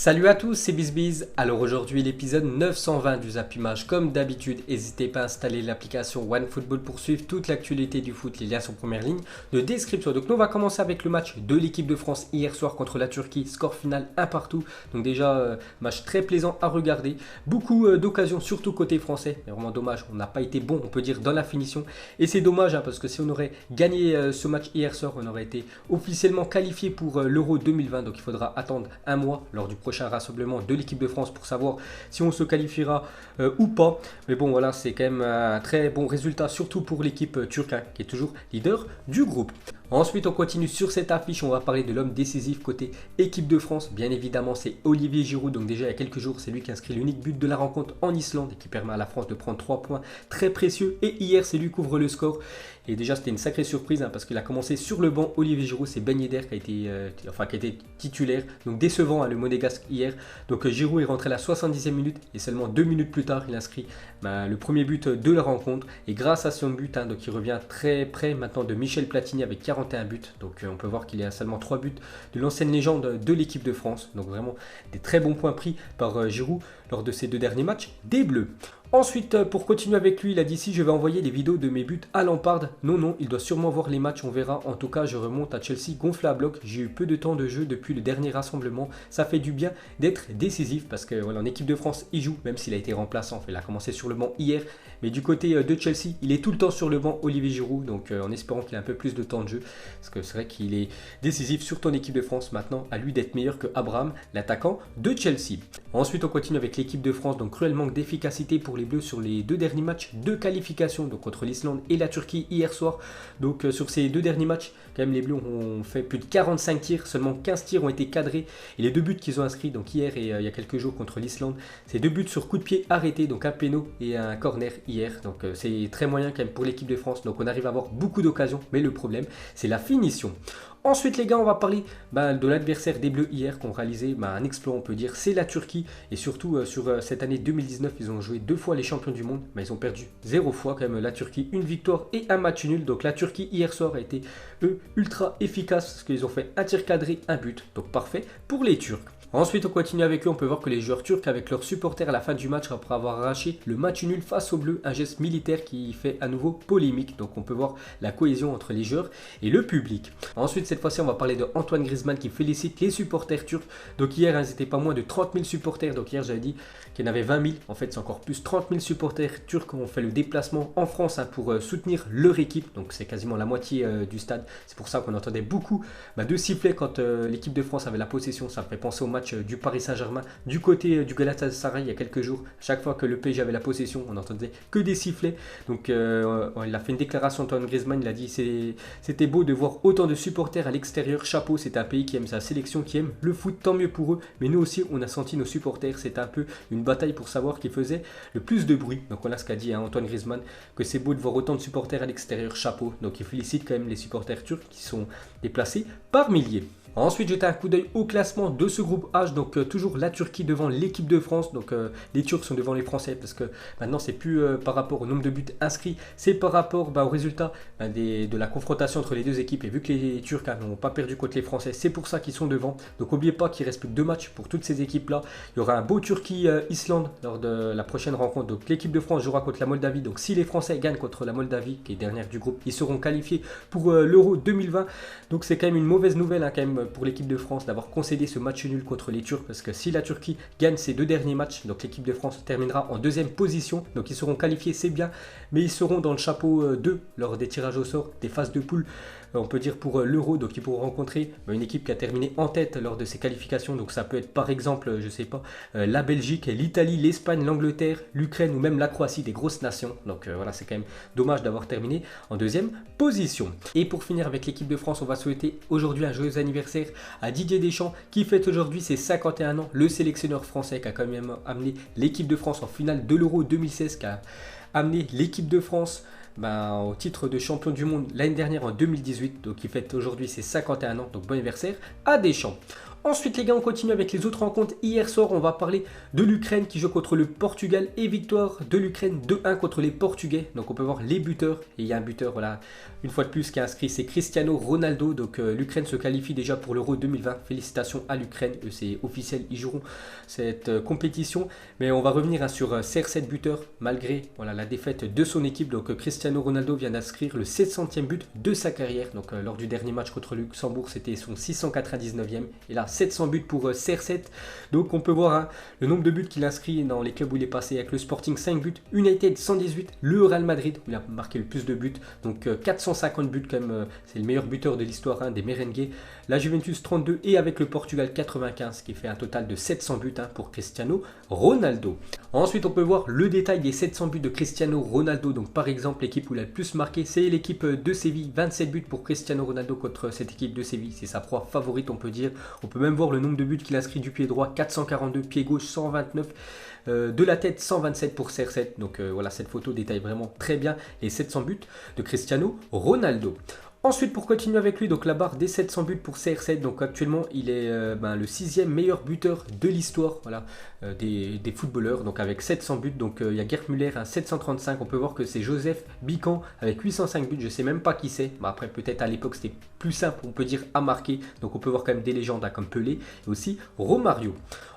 Salut à tous, c'est BizBiz. Alors aujourd'hui l'épisode 920 du Zap Image. Comme d'habitude, n'hésitez pas à installer l'application OneFootball pour suivre toute l'actualité du foot. Les liens sont en première ligne de description. Donc nous on va commencer avec le match de l'équipe de France hier soir contre la Turquie. Score final 1 partout. Donc déjà match très plaisant à regarder. Beaucoup d'occasions, surtout côté français. Mais vraiment dommage, on n'a pas été bon, on peut dire, dans la finition. Et c'est dommage parce que si on aurait gagné ce match hier soir, on aurait été officiellement qualifié pour l'Euro 2020. Donc il faudra attendre un mois lors du prochain rassemblement de l'équipe de France pour savoir si on se qualifiera ou pas. Mais bon voilà, c'est quand même un très bon résultat, surtout pour l'équipe turque qui est toujours leader du groupe. Ensuite, on continue sur cette affiche, on va parler de l'homme décisif côté équipe de France. Bien évidemment, c'est Olivier Giroud. Donc déjà, il y a quelques jours, c'est lui qui inscrit l'unique but de la rencontre en Islande et qui permet à la France de prendre 3 points très précieux. Et hier, c'est lui qui ouvre le score. Et déjà, c'était une sacrée surprise parce qu'il a commencé sur le banc. Olivier Giroud, c'est Ben Yedder qui a été titulaire. Donc décevant le Monégasque hier. Donc Giroud est rentré à la 70e minute et seulement 2 minutes plus tard, il inscrit le premier but de la rencontre. Et grâce à son but, donc il revient très près maintenant de Michel Platini avec 41 buts. Donc on peut voir qu'il est à seulement 3 buts de l'ancienne légende de l'équipe de France. Donc vraiment des très bons points pris par Giroud lors de ces 2 derniers matchs des Bleus. Ensuite, pour continuer avec lui, il a dit si je vais envoyer des vidéos de mes buts à Lampard. Non, il doit sûrement voir les matchs, on verra. En tout cas, je remonte à Chelsea gonflé à bloc. J'ai eu peu de temps de jeu depuis le dernier rassemblement. Ça fait du bien d'être décisif parce que voilà, en équipe de France, il joue, même s'il a été remplaçant. Il a commencé sur le banc hier. Mais du côté de Chelsea, il est tout le temps sur le banc, Olivier Giroud. Donc en espérant qu'il ait un peu plus de temps de jeu. Parce que c'est vrai qu'il est décisif, surtout en équipe de France. Maintenant, à lui d'être meilleur que Abraham, l'attaquant de Chelsea. Ensuite, on continue avec l'équipe de France. Donc cruel manque d'efficacité pour les Bleus sur les 2 derniers matchs de qualification, donc contre l'Islande et la Turquie hier soir. Donc sur ces 2 derniers matchs, quand même les Bleus ont fait plus de 45 tirs, seulement 15 tirs ont été cadrés. Et les 2 buts qu'ils ont inscrits, donc hier et il y a quelques jours contre l'Islande, c'est 2 buts sur coup de pied arrêtés, donc un péno et un corner hier. Donc c'est très moyen quand même pour l'équipe de France. Donc on arrive à avoir beaucoup d'occasions, mais le problème c'est la finition. Ensuite les gars, on va parler de l'adversaire des Bleus hier qui ont réalisé un exploit, on peut dire, c'est la Turquie. Et surtout sur cette année 2019, ils ont joué 2 fois les champions du monde, mais ils ont perdu 0 fois quand même la Turquie, une victoire et un match nul. Donc la Turquie hier soir a été ultra efficace parce qu'ils ont fait un tir cadré, un but, donc parfait pour les Turcs. Ensuite, on continue avec eux. On peut voir que les joueurs turcs, avec leurs supporters à la fin du match, après avoir arraché le match nul face aux Bleus, un geste militaire qui fait à nouveau polémique. Donc, on peut voir la cohésion entre les joueurs et le public. Ensuite, cette fois-ci, on va parler de Antoine Griezmann qui félicite les supporters turcs. Donc, hier, ils n'étaient pas moins de 30 000 supporters. Donc, hier, j'avais dit qu'il y en avait 20 000. En fait, c'est encore plus. 30 000 supporters turcs ont fait le déplacement en France pour soutenir leur équipe. Donc, c'est quasiment la moitié du stade. C'est pour ça qu'on entendait beaucoup de sifflets quand l'équipe de France avait la possession. Ça me fait penser au match du Paris Saint-Germain du côté du Galatasaray il y a quelques jours. Chaque fois que le PSG avait la possession, on n'entendait que des sifflets. Donc il a fait une déclaration, Antoine Griezmann, il a dit c'était beau de voir autant de supporters à l'extérieur, chapeau, c'est un pays qui aime sa sélection, qui aime le foot, tant mieux pour eux. Mais nous aussi on a senti nos supporters, c'était un peu une bataille pour savoir qui faisait le plus de bruit. Donc voilà ce qu'a dit Antoine Griezmann, que c'est beau de voir autant de supporters à l'extérieur, chapeau. Donc il félicite quand même les supporters turcs qui sont déplacés par milliers. Ensuite, jetez un coup d'œil au classement de ce groupe H. Donc toujours la Turquie devant l'équipe de France. Donc les Turcs sont devant les Français parce que maintenant c'est plus par rapport au nombre de buts inscrits, c'est par rapport au résultat de la confrontation entre les 2 équipes. Et vu que les Turcs n'ont pas perdu contre les Français, c'est pour ça qu'ils sont devant. Donc n'oubliez pas qu'il reste plus que 2 matchs pour toutes ces équipes-là. Il y aura un beau Turquie-Islande lors de la prochaine rencontre. Donc l'équipe de France jouera contre la Moldavie. Donc si les Français gagnent contre la Moldavie, qui est dernière du groupe, ils seront qualifiés pour l'Euro 2020. Donc c'est quand même une mauvaise nouvelle quand même pour l'équipe de France d'avoir concédé ce match nul contre les Turcs, parce que si la Turquie gagne ses 2 derniers matchs, donc l'équipe de France terminera en 2e position, donc ils seront qualifiés, c'est bien, mais ils seront dans le chapeau 2 lors des tirages au sort des phases de poule, on peut dire pour l'Euro. Donc ils pourront rencontrer une équipe qui a terminé en tête lors de ces qualifications. Donc ça peut être par exemple, je sais pas, la Belgique, l'Italie, l'Espagne, l'Angleterre, l'Ukraine ou même la Croatie, des grosses nations. Donc voilà, c'est quand même dommage d'avoir terminé en 2e position. Et pour finir avec l'équipe de France, on va souhaiter aujourd'hui un joyeux anniversaire à Didier Deschamps qui fête aujourd'hui ses 51 ans, le sélectionneur français qui a quand même amené l'équipe de France en finale de l'Euro 2016, qui a amené l'équipe de France au titre de champion du monde l'année dernière en 2018. Donc il fête aujourd'hui ses 51 ans, donc bon anniversaire à Deschamps. Ensuite les gars, on continue avec les autres rencontres. Hier soir, on va parler de l'Ukraine qui joue contre le Portugal et victoire de l'Ukraine 2-1 contre les Portugais. Donc on peut voir les buteurs et il y a un buteur, voilà, une fois de plus qui a inscrit, c'est Cristiano Ronaldo. Donc l'Ukraine se qualifie déjà pour l'Euro 2020. Félicitations à l'Ukraine, c'est officiel, ils joueront cette compétition. Mais on va revenir sur CR7 buteur malgré voilà, la défaite de son équipe. Donc Cristiano Ronaldo vient d'inscrire le 700e but de sa carrière. Donc lors du dernier match contre le Luxembourg, c'était son 699e. Et là, 700 buts pour CR7. Donc on peut voir le nombre de buts qu'il inscrit dans les clubs où il est passé avec le Sporting, 5 buts, United 118, le Real Madrid où il a marqué le plus de buts, donc 450 buts quand même, c'est le meilleur buteur de l'histoire des Merengues, la Juventus 32 et avec le Portugal 95 qui fait un total de 700 buts pour Cristiano Ronaldo. Ensuite on peut voir le détail des 700 buts de Cristiano Ronaldo. Donc par exemple l'équipe où il a le plus marqué c'est l'équipe de Séville, 27 buts pour Cristiano Ronaldo contre cette équipe de Séville, c'est sa proie favorite on peut dire. On peut même voir le nombre de buts qu'il inscrit du pied droit, 442, pied gauche 129, de la tête 127 pour CR7. Donc voilà, cette photo détaille vraiment très bien les 700 buts de Cristiano Ronaldo. Ensuite, pour continuer avec lui, donc la barre des 700 buts pour CR7. Donc actuellement, il est le 6e meilleur buteur de l'histoire voilà, des footballeurs. Donc avec 700 buts, donc il y a Gerd Müller à 735. On peut voir que c'est Joseph Bican avec 805 buts. Je ne sais même pas qui c'est. Mais après, peut-être à l'époque, c'était plus simple, on peut dire, à marquer. Donc on peut voir quand même des légendes comme Pelé et aussi Romario.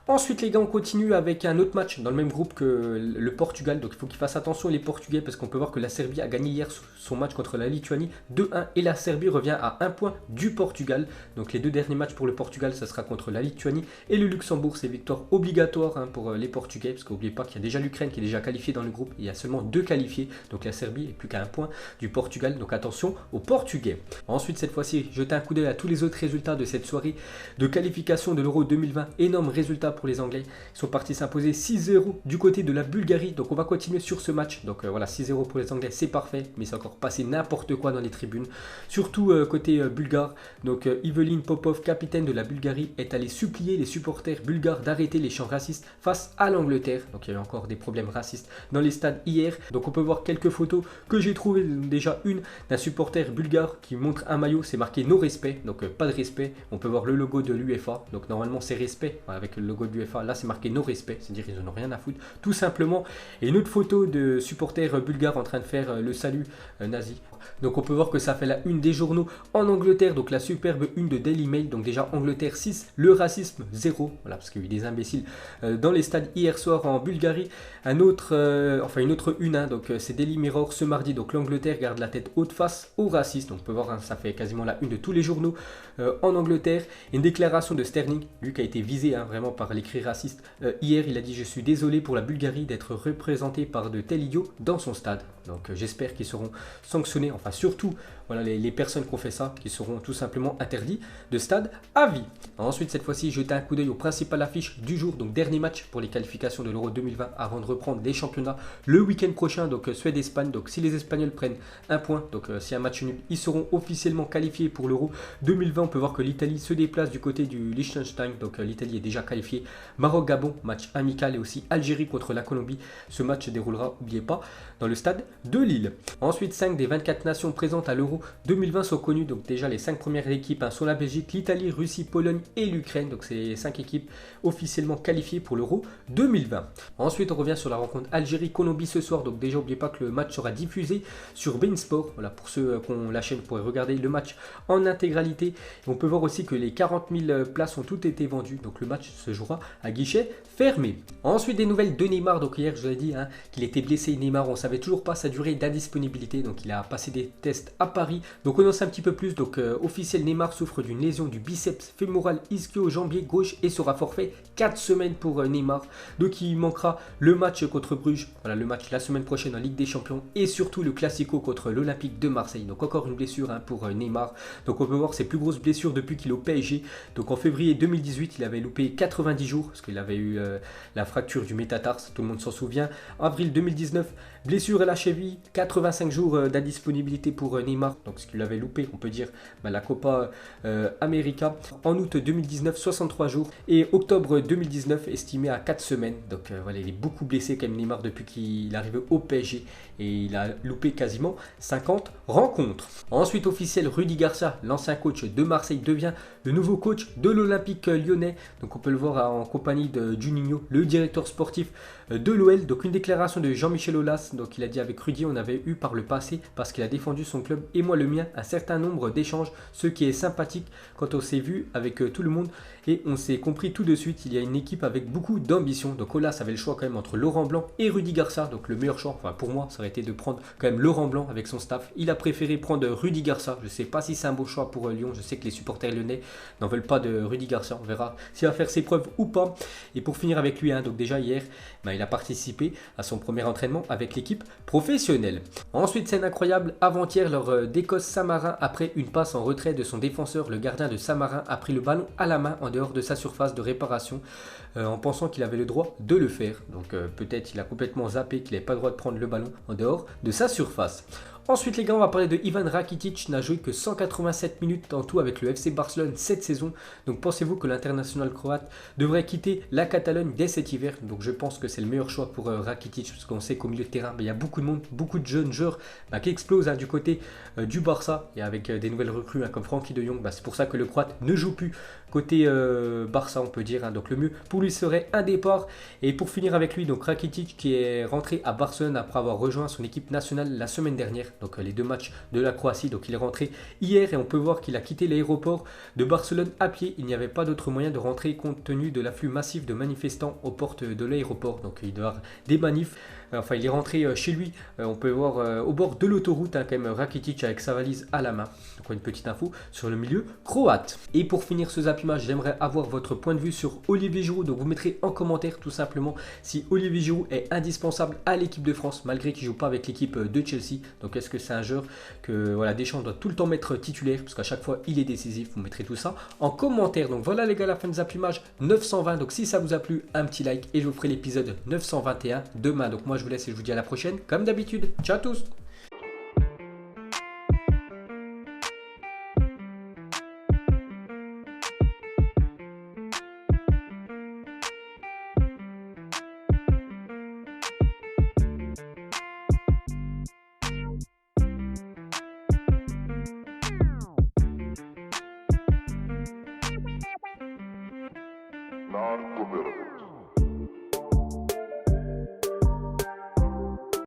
Ensuite les gars, on continue avec un autre match dans le même groupe que le Portugal. Donc il faut qu'ils fassent attention les Portugais parce qu'on peut voir que la Serbie a gagné hier son match contre la Lituanie 2-1 et la Serbie revient à 1 point du Portugal. Donc les deux derniers matchs pour le Portugal, ça sera contre la Lituanie et le Luxembourg. C'est victoire obligatoire pour les Portugais parce qu'oubliez pas qu'il y a déjà l'Ukraine qui est déjà qualifiée dans le groupe. Il y a seulement 2 qualifiés. Donc la Serbie est plus qu'à 1 point du Portugal. Donc attention aux Portugais. Ensuite cette fois-ci, jetez un coup d'œil à tous les autres résultats de cette soirée de qualification de l'Euro 2020. Énorme résultat pour les Anglais. Ils sont partis s'imposer 6-0 du côté de la Bulgarie. Donc on va continuer sur ce match. Donc voilà, 6-0 pour les Anglais, c'est parfait. Mais c'est encore passé n'importe quoi dans les tribunes. Surtout côté bulgare. Donc Evelyn Popov, capitaine de la Bulgarie, est allé supplier les supporters bulgares d'arrêter les chants racistes face à l'Angleterre. Donc il y a eu encore des problèmes racistes dans les stades hier. Donc on peut voir quelques photos que j'ai trouvées. Déjà une d'un supporter bulgare qui montre un maillot. C'est marqué no respect. Donc pas de respect. On peut voir le logo de l'UEFA. Donc normalement c'est respect avec le logo de l'UEFA. Là c'est marqué no respect, c'est-à-dire qu'ils n'en ont rien à foutre tout simplement. Et une autre photo de supporters bulgares en train de faire le salut nazi. Donc on peut voir que ça fait la une des journaux en Angleterre, donc la superbe une de Daily Mail. Donc déjà Angleterre 6, le racisme 0, voilà, parce qu'il y a eu des imbéciles dans les stades hier soir en Bulgarie. Une autre une, donc c'est Daily Mirror ce mardi. Donc l'Angleterre garde la tête haute face aux racistes. Donc on peut voir ça fait quasiment la une de tous les journaux en Angleterre. Une déclaration de Sterling, lui qui a été visé vraiment par les cris racistes hier. Il a dit: je suis désolé pour la Bulgarie d'être représenté par de tels idiots dans son stade. Donc j'espère qu'ils seront sanctionnés, enfin surtout voilà, les personnes qui ont fait ça, qui seront tout simplement interdits de stade à vie. Ensuite cette fois-ci, jetez un coup d'œil aux principales affiches du jour. Donc dernier match pour les qualifications de l'Euro 2020 avant de reprendre les championnats le week-end prochain. Donc Suède-Espagne. Donc si les Espagnols prennent un point, donc si un match nul, ils seront officiellement qualifiés pour l'Euro 2020. On peut voir que l'Italie se déplace du côté du Liechtenstein. Donc l'Italie est déjà qualifiée. Maroc-Gabon, match amical, et aussi Algérie contre la Colombie. Ce match se déroulera, n'oubliez pas, dans le stade de Lille. Ensuite 5 des 24 nations présentes à l'Euro 2020 sont connues. Donc déjà les 5 premières équipes sont la Belgique, l'Italie, Russie, Pologne et l'Ukraine. Donc c'est les 5 équipes officiellement qualifiées pour l'Euro 2020. Ensuite on revient sur la rencontre Algérie-Colombie ce soir. Donc déjà n'oubliez pas que le match sera diffusé sur beIN Sport. Voilà, pour ceux qui ont la chaîne, vous pourrez regarder le match en intégralité. Et on peut voir aussi que les 40 000 places ont toutes été vendues. Donc le match se jouera à guichet fermé. Ensuite des nouvelles de Neymar. Donc hier je vous ai dit qu'il était blessé. Neymar, on ne savait toujours pas sa durée d'indisponibilité. Donc il a passé des tests à Paris. Donc on en sait un petit peu plus. Donc officiel, Neymar souffre d'une lésion du biceps fémoral ischio-jambier gauche et sera forfait 4 semaines pour Neymar. Donc il manquera le match contre Bruges. Voilà, le match la semaine prochaine en Ligue des Champions et surtout le Classico contre l'Olympique de Marseille. Donc encore une blessure pour Neymar. Donc on peut voir ses plus grosses blessures depuis qu'il est au PSG. Donc en février 2018, il avait loupé 90 jours parce qu'il avait eu la fracture du métatarse, tout le monde s'en souvient. Avril 2019, blessure à la cheville, 85 jours d'indisponibilité pour Neymar. retard, donc ce qu'il avait loupé, on peut dire, la Copa América. En août 2019, 63 jours. Et octobre 2019, estimé à 4 semaines. Donc voilà, il est beaucoup blessé quand même Neymar depuis qu'il est arrivé au PSG. Et il a loupé quasiment 50 rencontres. Ensuite officiel, Rudi Garcia, l'ancien coach de Marseille, devient le nouveau coach de l'Olympique lyonnais. Donc on peut le voir en compagnie de Juninho, le directeur sportif de l'OL. Donc une déclaration de Jean-Michel Aulas. Donc il a dit avec Rudi, on avait eu par le passé, parce qu'il a défendu son club et moi le mien, un certain nombre d'échanges, ce qui est sympathique quand on s'est vu avec tout le monde et on s'est compris tout de suite. Il y a une équipe avec beaucoup d'ambition. Donc Aulas avait le choix quand même entre Laurent Blanc et Rudi Garcia. Donc le meilleur choix, enfin pour moi, ça aurait été de prendre quand même Laurent Blanc avec son staff. Il a préféré prendre Rudi Garcia. Je ne sais pas si c'est un beau choix pour Lyon. Je sais que les supporters lyonnais n'en veulent pas de Rudi Garcia. On verra s'il va faire ses preuves ou pas. Et pour finir avec lui, donc déjà hier, il a participé à son premier entraînement avec l'équipe professionnelle. Ensuite, scène incroyable, avant-hier, lors d'Écosse Samarin, après une passe en retrait de son défenseur, le gardien de Samarin a pris le ballon à la main en dehors de sa surface de réparation en pensant qu'il avait le droit de le faire. Donc peut-être il a complètement zappé qu'il n'avait pas le droit de prendre le ballon en dehors de sa surface. Ensuite les gars, on va parler de Ivan Rakitic, n'a joué que 187 minutes en tout avec le FC Barcelone cette saison. Donc pensez-vous que l'international croate devrait quitter la Catalogne dès cet hiver? Donc je pense que c'est le meilleur choix pour Rakitic, parce qu'on sait qu'au milieu de terrain, il y a beaucoup de monde, beaucoup de jeunes joueurs qui explosent du côté du Barça, et avec des nouvelles recrues comme Frenkie de Jong. C'est pour ça que le croate ne joue plus côté Barça, on peut dire. Donc le mieux pour lui serait un départ. Et pour finir avec lui, donc Rakitic qui est rentré à Barcelone après avoir rejoint son équipe nationale la semaine dernière. Donc les 2 matchs de la Croatie. Donc il est rentré hier et on peut voir qu'il a quitté l'aéroport de Barcelone à pied. Il n'y avait pas d'autre moyen de rentrer compte tenu de l'afflux massif de manifestants aux portes de l'aéroport. Donc il doit y avoir des manifs. Enfin, il est rentré chez lui, on peut voir au bord de l'autoroute, quand même, Rakitic avec sa valise à la main. Donc une petite info sur le milieu croate. Et pour finir ce zappimage, j'aimerais avoir votre point de vue sur Olivier Giroud. Donc vous mettrez en commentaire tout simplement si Olivier Giroud est indispensable à l'équipe de France, malgré qu'il ne joue pas avec l'équipe de Chelsea. Donc est-ce que c'est un joueur que Deschamps doit tout le temps mettre titulaire, parce qu'à chaque fois il est décisif? Vous mettrez tout ça en commentaire. Donc voilà les gars, la fin de zappimage 920. Donc si ça vous a plu, un petit like et je vous ferai l'épisode 921 demain. Donc moi je vous laisse et je vous dis à la prochaine comme d'habitude. Ciao à tous. Non-formidable.